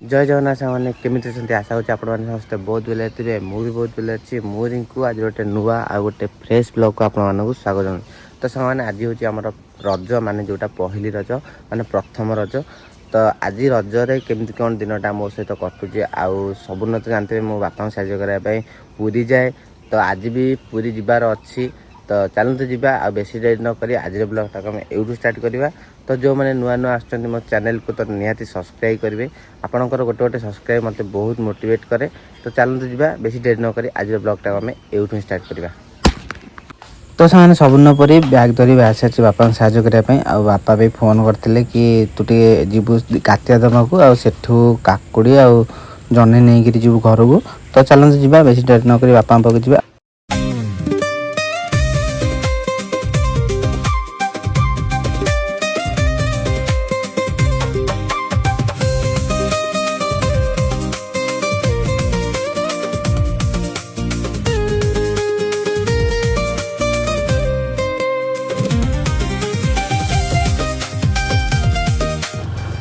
जय जगन्नाथ सामने केमी आशा हो समस्त बहुत बेले थे मुझे बहुत बेले अच्छी मुझे आज गोटे नुआ आ गोटे फ्रेश ब्लॉग को आपको स्वागत जन तो सामान आज हूँ आम रज मान जोटा पहली रज मान प्रथम रज तो आज रजरे केमती कौन दिनटा मो सहित कटुचे आउ सबुन तो जानते मो बापा साहय करने पूरी जाए तो आज भी पूरी जीवार अच्छी तो चलते जावा आ बेसी डेरी नक आज ब्लॉगटा आम यूट्यूब स्टार्ट करवा तो जो मैंने नुआ नुआ आस मो चैनल को तो निहाती सब्सक्राइब करेंगे आपंकर गोटे गोटे सब्सक्राइब मत बहुत मोटिवेट करे तो चलते जावा बेसी डेरी नक आज ब्लॉगटा आम यूट्यूब स्टार्ट करवा तो से सबुन परी बैग धरी बाहर सारी बापा साहय करने आ बापा भी फोन करते कि तू टे जीवु कातिया दमा को आठू काकुड़ी आ जन्नी नहीं जीवु घर को तो चलते जावा बेसी डेरी नक बापा पाक जावा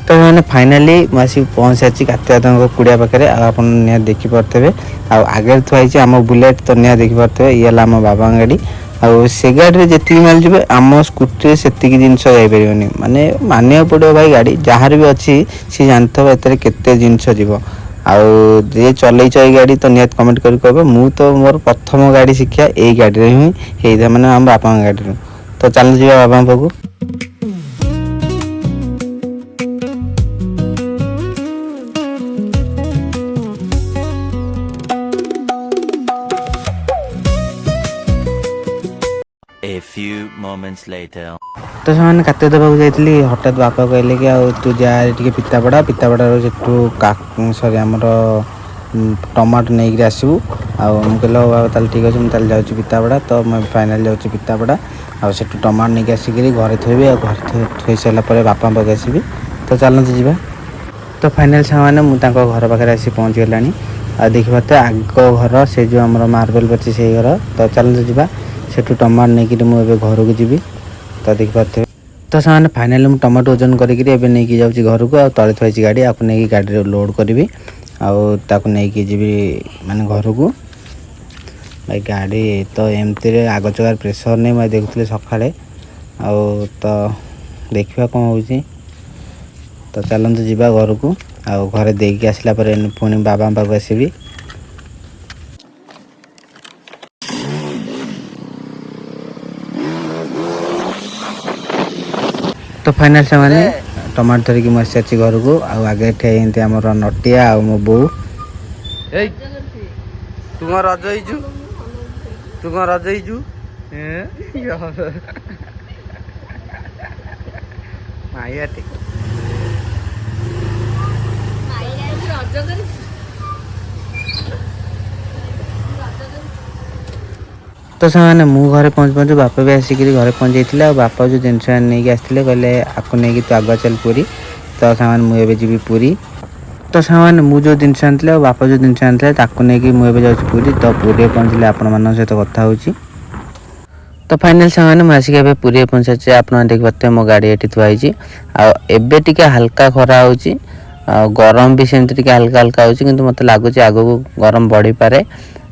तो मैंने फाइनाली मुझे पहुँच सारी कातिया कुड़िया पाखे आप देखिपे आगे थुआई आम बुलेट तो निया देखिपे ये आम बाबा गाड़ी से गाड़ी में जी मिल जाए आम स्कूटी से जिनस जापर माने मानिया पड़ो भाई गाड़ी जार भी अच्छी सी जानते केते जिनस जीव आए चलई ये गाड़ी तो निहत कमेंट कर कहे मु तो मोर प्रथम गाड़ी शिक्षा यही गाड़ी ही मैंने आम बापा गाड़ी तो चल जा बाबा पाखु A few moments later. तो से कातिया देवाक जाइली हठात बापा कहले कि तू जा पितापड़ा से सरी आमर टमाटो नहीं आसबू कहले बाबा ताल ठीक अच्छे मुझे जाऊँ पितापड़ा तो मैं फाइनाल जाऊँ पितापड़ा से टमाटो नहीं आसिक घरे थोबी घर थोई सारापर बापा पाखे आसबि तो चलते जावा तो फाइनाल सामान मुझे घर पाखे आसी पहुँच गला आ देखिए आग घर से जो आम मार्बल पची से घर तो चलते जावा सेठू टमाटो नहीं मुझे घर को जी तो देखिपे तो से फाइनाली मुझे टमाटो ओजन करके जाऊँगी घर को तले थी गाड़ी आपको नहीं गाड़ी लोड करी नहीं जी माने घर को भाई गाड़ी तो एमती आग चकार प्रेसर नहीं मैं देखुली सका तो देखा कौन हो तो चलते जावा घर को घरे देकी आसला पुणी बाबा पाक आसबि तो फाइनाल से टमाटो धरिकी मुझे आसी घर को आगे ठे आम नटिया आ मो बो तू रज तू रज माइया तो से घरे पहुँच पहुँचू बापा भी आसिक घरे पहुँच जाइए बापा जो जिनस नहीं आसते कहले आपको नहीं तू आग चल पूरी तो से मुझे जी पूरी तो से मुझे जिनस आनी बापा जो जिनस आनी नहीं मुझे जाऊँ पूरी तो पूरी पहुँचले आपण मान सहित कथा हो तो फाइनाल से मुझे पूरी पहुँचा आप देख पाते मो गाड़ी ये थुआई आबे टे हल्का खरा हो गरम भी सेमती हल्का हल्का हो मत लगुच आग को गरम बढ़ी पारे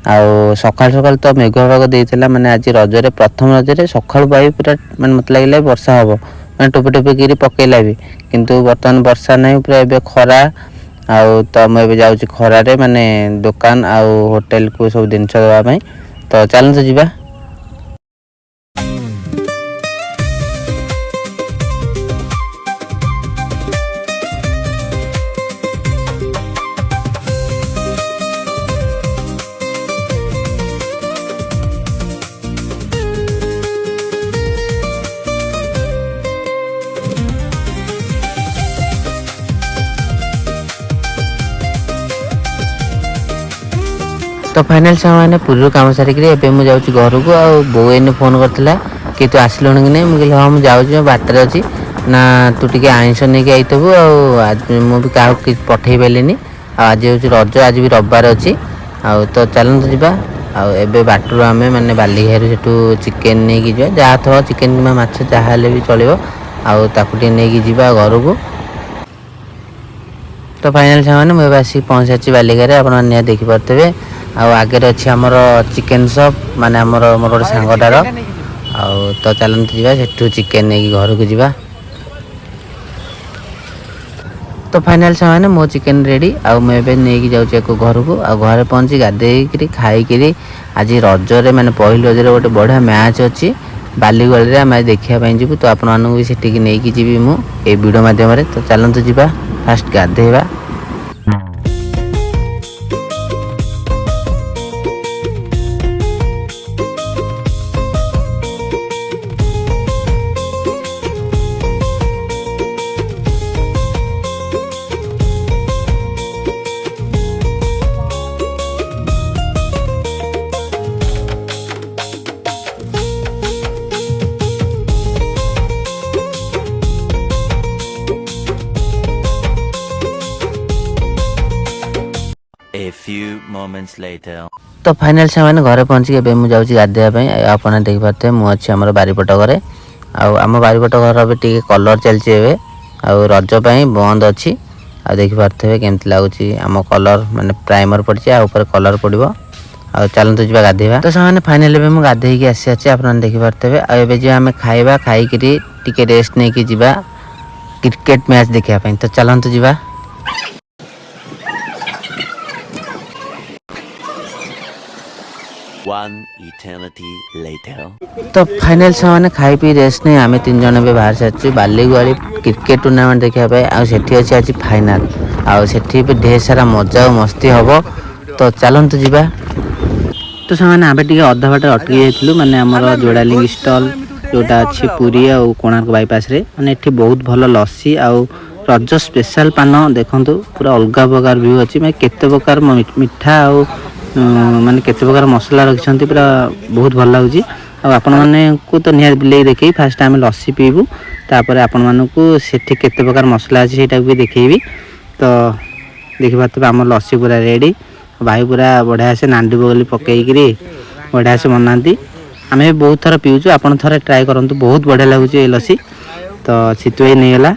सकाल सकाल तो मेघुआ पाग देता माने आज रजरे प्रथम रजरे सकाल पाई पूरा माने मत लगे वर्षा हम मैं टोपे टोपे गिरी पकेला भी किंतु बर्तमान वर्षा नहीं पूरा एबे खरा तो मुझे जाऊँगी खरारे माने दुकान आ होटेल को सब जिनस देवाई तो चलते जावा तो फाइनाल से पूरी कम सारिक मुझे जाऊँ घर को बो एने फोन करता कि तू आसलु कि नहीं मुझे हाँ मुझे जाऊँ बाटर अच्छी ना तू टे आइंस नहीं आईतबू आज मुझे क्या पठे पारे आज हूँ रज आज भी रविवार अच्छी तो चलते जावा एबे बाटरू आम मैंने बालीघाई से चिकेन नहीं जा जहाँ थो चिकेन कि माछ जहाँ भी चलो आउे नहीं जा घर को। तो तो फाइनाल सामान मुझे आसिक पहुँच सारी बालिगारे आप देखिपे आगे अच्छी आमर चिकेन शॉप माने आमर मोर गोटे सांगटार तो चलते जावा से चिकेन नहीं घर को जावा। तो फाइनाल सामान मो चिकेन रेडी मुझे नहीं जाऊँ घर को घर पहुँची गाधे खाई आज रजरे माने पहली रजरे गोटे बढ़िया मैच अच्छी बालीगली आम देखापी जीवु तो आपको भी सेठी नहीं जी मुझे वीडियो मध्यम तो चलते जावा फास्ट गाधेवा। A few moments later. तो फाइनाल से मैंने घरे पहुँची मुझे गाधेवाई आप देखिपे मुझे आम बारिपट घरे आम बारिपट घर भी टी कलर चलती रज बंद अच्छी देखिपे केमती लगुच आम कलर माने प्राइमर पड़ी आपर कलर पड़ो चलते जावा गाधेवा। तो से फाइनाल मुझे गाधे आसी आप देखिपे आम खाइबा खाई टी रेस्ट नहीं कि क्रिकेट मैच देखापी तो चलते जावा। One eternity later. तो फाइनाल से खाई पी रेस्ट नहीं आम 3 जन भी बाहर सारी बालीगुआली क्रिकेट टूर्नामेंट देखापी आज फाइनाल आठी भी ढेर सारा मजा और मस्ती हम तो चलते जावा। तो से आम टे अधा बाट अटकी जाइलु माने आमर जोड़ालिंग स्टल जोटा अच्छी पुरी और कोणार्क बाईपास रे माने एठी बहुत भल लस्सी आउ रज स्पेशल पान देखु पूरा अलग प्रकार व्यू अच्छी मैं केते प्रकार मिठा और माने केते प्रकार मसला रखिछंती पूरा बहुत भल लगुच आपण माने को तो निहार बिले देखी फास्ट आम लस्सी पीबू तापर आपण मानकू सेठी केते प्रकार मसला अछि सेटा भी देखैबी तो देखि पाते आम लस्सी पूरा रेडी भाई पूरा बढ़िया से नांडी बगली पकईकरी बढ़िया से बनाती आम भी बहुत थर पीऊँ आपड़ थे ट्राए करूँ बहुत बढ़िया लगुच ये लस्सी तो सीतुए नहीं गला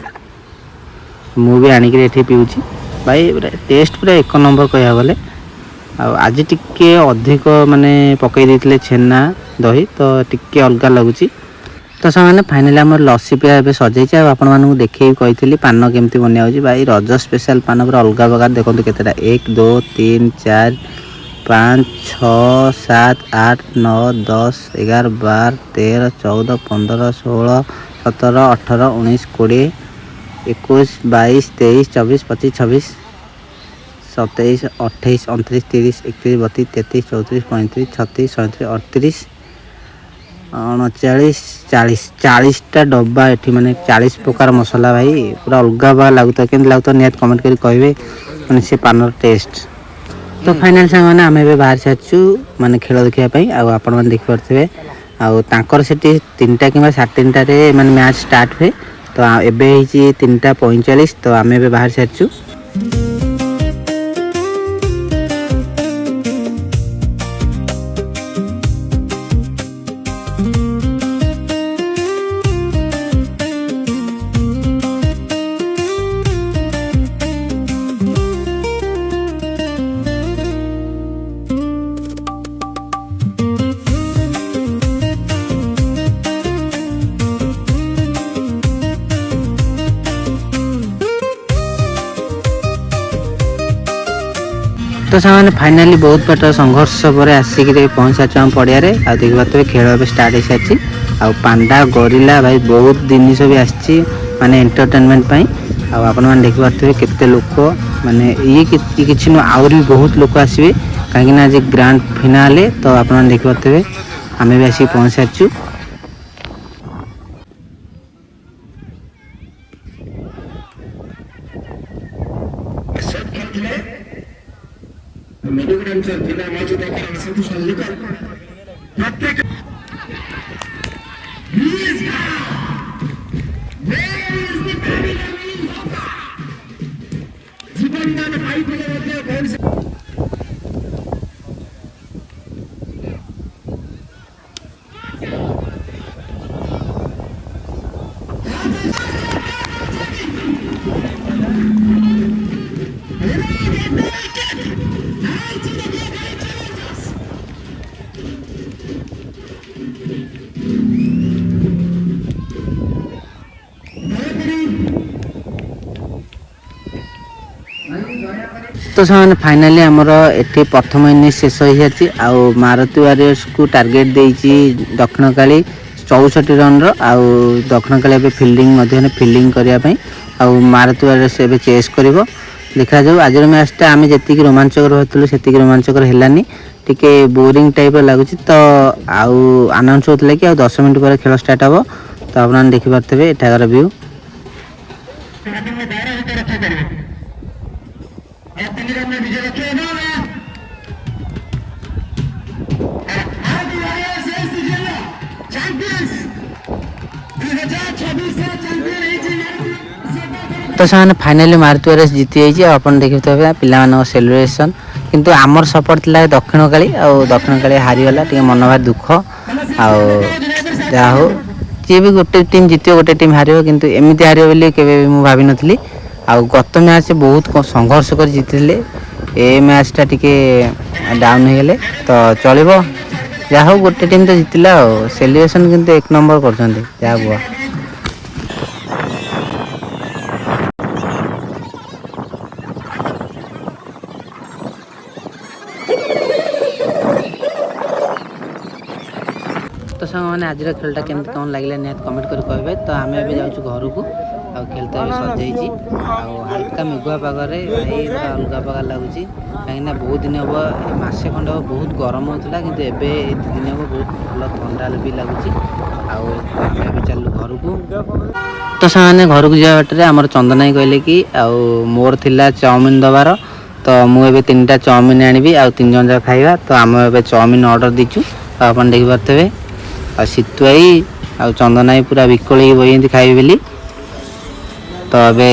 मुझे आणिक पीऊँ भाई टेस्ट पूरा 1 नंबर कह गले आज टिके अधिक माने पकई देथिले छेना दही तो टिके अलग लगुच। तो से फाइनाली आम लस्सी पिया ए सजाई आपण मानू देखे कही पान केमती बनिया भाई रज स्पेशल पान पूरा अलग प्रकार देखो केतेटा 1 2 3 4 5 6 7 8 9 10 11 12 13 14 15 16 17 18 19 20 21 22 23 24 25 26 27 28 29 30 31 32 33 34 35 36 37 38 39 40टा डब्बा एठी माने 40 प्रकार मसला भाई पूरा अलग बा लगता के लगता नियत कमेंट करी कहबे माने से पानर टेस्ट। तो फाइनल संग माने आमे बे बाहर साचू माने खेल देखिया पई आ आपण माने देख परथबे आ तांकर सेठी 3टा किबा 3:30 रे माने मैच स्टार्ट होए तो एबे हिची 3:45 तो आमे बे बाहर साचू। तो से फाइनाली बहुत बट संघर्ष पर आसिक पहुँच सारी पड़िया देखिए खेल स्टार्ट हो सारी पांडा गोरिल्ला भाई बहुत जिनिस भी आसी माने एंटरटेनमेंट आपण मैंने देखिपे केते लोक माने ये किसी आउरी भी बहुत लोक आसवे कहीं आज ग्रांड फिनाले तो आप देखिपे आम भी आसिक पहुँच सारी। तो से फाइनाली आमर एटी प्रथम इनिंग शेष हो जाती आउ मारुति वारियर्स को टार्गेट देती दक्षिण काली 64 रन आउ दक्षिण काली फिल्डिंग फिल्डिंग करने आउ मारुति वारियर्स एवं चेस कर देखा जाऊ आज मैचटा आम जी रोमांचकर होती से रोमांचकर है टिके बोरिंग टाइप लगुच तो आउ अनाउंस होता कि 10 मिनट पर खेल स्टार्ट हम तो आप देखिपे एठार व्यू तो से फाइनाली मारुति वारियर्स जीती जाइए आप देखिए पिला सेलिब्रेशन किंतु आमर सपोर्ट था दक्षिण काली दक्षिण काली हारीगला टे मन भारी दुख आउ जी भी गोटे टीम जीत गोटे टीम हार किंतु एमती हार बोली मुझे भावी नी आउ गत मैच बहुत संघर्ष कर जीति ए मैचटा टिके डाउन हो गले तो चलो जहाँ गोटे टीम तो जीतला सेलिब्रेशन किंतु 1 नंबर कर तो सांग मैंने आज खेलटा केमती कौन लगे निहत कमेंट कर कहे तो आम ए जाऊँ घर को आ खेल तो सजाई हल्का मेघुआ पगरे अलग प्रकार लगुच कहीं बहुत दिन हम मसे खंड हम बहुत गरम होता कि एवं 2 दिन हम बहुत भल ठंडा भी लगुच आम चलू घर को तो से घर को जावा बाटे आम चंदनाई कहले कि मोर थिला चाउमिन दबार तो मुझे 3टा चाउमिन आनी आ 3 जन जा खाइबा तो आम ए चाउमिन ऑर्डर दीचु आप देखिपे आ सीतुआई आ चंदनाई पूरा विकल बही खाइबे बोली तो अबे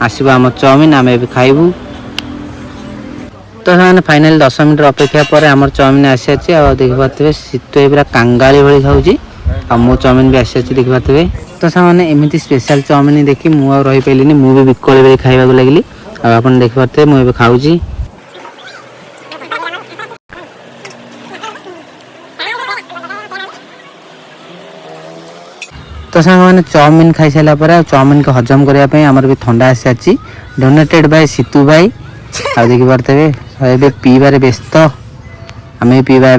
आसब आम चाउमिन आम ए खाइबू तो से फाइनाल 10 मिनट अपेक्षा पर आम चाउमिन आसी देखिपे सीतुआई पूरा कांगाली भाई खाऊँ मो चाउमिन भी आसी देखिपे तो से एमती स्पेशल चाउमिन देखी मुझे रही पारे मुझे विकल भाई खाइबा लगिली आप देखिपे मुझे खाऊँ तो सांग मैंने चाउमिन खाई सारा पर चाउमिन को हजम करने आमर भी ठंडा आसी डोनेटेड बाय सीतू भाई आ देखिपे पीबार व्यस्त आम पीवा ए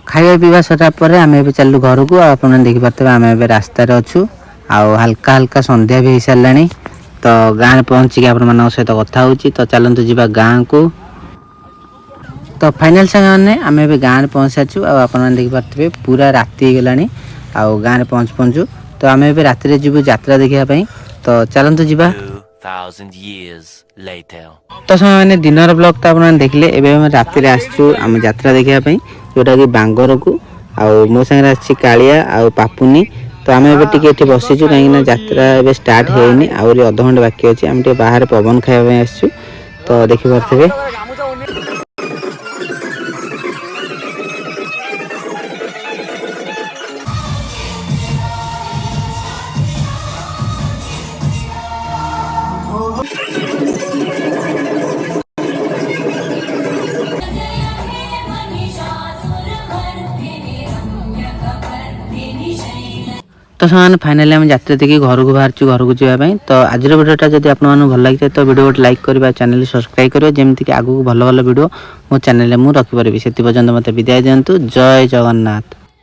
खाଇବା पीवा सरा पर आम ए चलू घर को आप देखिपे आम ए रास्तार अच्छू आउ हल्का हल्का संध्या भी हो सारे तो गाँव पहुँचिक आप सहित कथा हो तो चलतु जा गाँव को तो फाइनाल सामने आम ए गाँव पहुँचाचु आप देखिपे पूरा राति गला आउ गाँव पहुँचु तो आम ए राति जीवु यात्रा देखापी तो चलतु जा 2000 years later तो मैंने दिनर ब्लॉग तो आप देखले एवं राति आसचु आम यात्रा देखापी जोटा कि बांगर को आउ मो सागर आसी कालिया आउ पापुनी तो आम ए बसीचु कहीं यात्रा ए स्टार्ट होनी आहरी अध घंटे बाकी अच्छे आम बाहर पवन खाइबा आसचु तो देखिपे तो सामान फाइनाली आम यात्रा देखिए घर को बाहर घर को जावाई तो आज वीडियोटा जब आप भल लगी तो वीडियो गोटे लाइक करवा चैनल सब्सक्राइब करेंगे जमीक आगू भल भल वीडियो मो चैनल में रखिपारि से पर्यंत मत विदाय दिंतु जय जगन्नाथ।